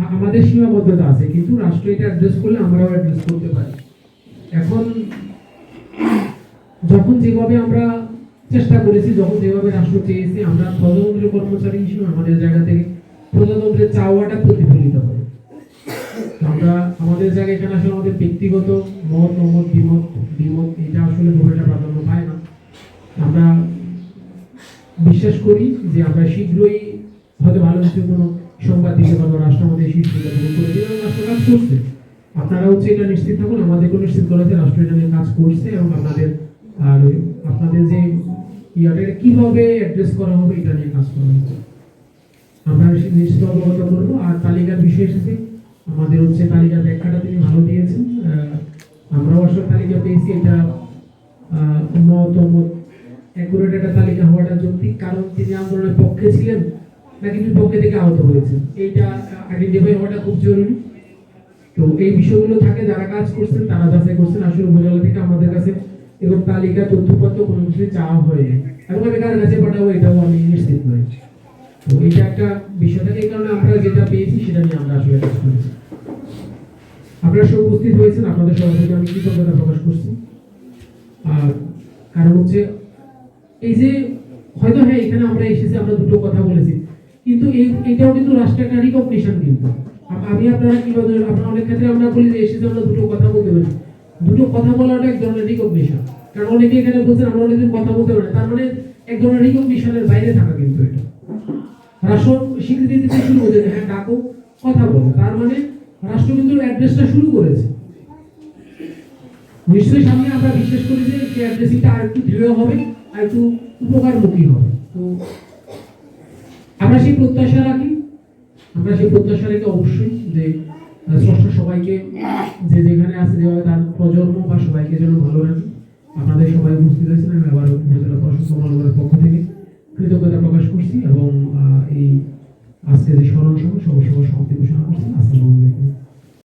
আমাদের সীমাবদ্ধতা আছে, কিন্তু রাষ্ট্র এটা অ্যাড্রেস করলে আমরাও অ্যাড্রেস করতে পারি। এখন যখন যেভাবে আমরা চেষ্টা করেছি, যখন যেভাবে রাষ্ট্র চেয়েছে, আমরা প্রজাতন্ত্রের কর্মচারী হিসেবে আমাদের জায়গা থেকে প্রজাতন্ত্রের চাওয়াটা প্রতিফলিত হয়। আমরা আমাদের জায়গায় এখানে আসলে আমাদের ব্যক্তিগত মত মত বিমত বিমত এটা আসলে খুব একটা প্রাধান্য পায় না। আমরা বিশ্বাস করি যে আমরা শীঘ্রই হয়তো ভালো কিছু কোনো সংবাদ দিতে পারবো, রাষ্ট্র আমাদের শিশুরা দূর করে দিবে এবং রাষ্ট্র কাজ করছে। আপনারা হচ্ছে এটা নিশ্চিত থাকুন, আমাদেরকে নিশ্চিত করা যে রাষ্ট্র এটা নিয়ে কাজ করছে এবং আপনাদের যে ইয়াটা কিভাবে অ্যাড্রেস করা হবে এটা নিয়ে কাজ করা হচ্ছে। আমরা নিশ্চিত অবগত করবো। আর তালিকার বিষয় এসেছে, আমাদের হচ্ছে তালিকার ব্যাখ্যাটা তিনি ভালো দিয়েছেন। আমরাও আসলে তালিকা পেয়েছি, এটা মতামত অ্যাকুরেট একটা তালিকা হওয়াটা যৌক্তিক, কারণ তিনি আন্দোলনের পক্ষে ছিলেন নাকি বিপক্ষে থেকে আহত হয়েছেন, এইটা আইডেন্টিফাই হওয়াটা খুব জরুরি। তো এই বিষয়গুলো থাকে, যারা কাজ করছেন তারা যাচাই করছেন। আসলে উপজেলা থেকে আমাদের কাছে এরকম তালিকা তথ্যপত্র কোনো কিছু চাওয়া হয়নি এবং আমি কার কাছে পাঠাবো এটাও আমি নিশ্চিত নই। তো এটা একটা বিষয় থাকে, এই কারণে আমরা যেটা পেয়েছি সেটা নিয়ে আমরা আসলে কাজ করেছি। আপনারা সব উপস্থিত হয়েছেন, আপনাদের সবার প্রতি আমি কৃতজ্ঞতা প্রকাশ করছি। আর কারণ হচ্ছে এই যে হয়তো হ্যাঁ এখানে আমরা এসেছি, আমরা দুটো কথা বলেছি, কিন্তু এটাও কিন্তু রাষ্ট্রের একটা রিকগনিশন। কিন্তু আমি আপনারা কিভাবে আপনারা অনেক ক্ষেত্রে আমরা বলি যে এসেছি আমরা দুটো কথা বলতে পারি, দুটো কথা বলাটা এক ধরনের রিকগনিশন। কারণ অনেকে এখানে বলছেন আমরা অনেকদিন কথা বলতে পারি, তার মানে এক ধরনের রিকগনিশনের বাইরে থাকা। কিন্তু এটা রাষ্ট্র স্বীকৃতি দিতে শুরু করেছে, হ্যাঁ ডাকো কথা বলো, তার মানে রাষ্ট্র কিন্তু অ্যাড্রেসটা শুরু করেছে। নিশ্চয়ই সামনে আমরা বিশ্বাস করি যে অ্যাড্রেসিংটা আর একটু দৃঢ় হবে, আর একটু উপকারমুখী হবে। তো আমরা সেই প্রত্যাশা রাখি, আমরা সেই প্রত্যাশা রেখে অবশ্যই যে স্রষ্টা সবাইকে যে যেখানে আছে যেভাবে তার প্রজন্ম বা সবাইকে যেন ভালো রাখি। আপনাদের সবাই উপস্থিত হয়েছেন, আমি আবার উপজেলা প্রশাসন মহলের পক্ষ থেকে কৃতজ্ঞতা প্রকাশ করছি এবং এই আজকে যে স্মরণ সভা সবার সমাপ্তি ঘোষণা করছি। আসসালামু আলাইকুম।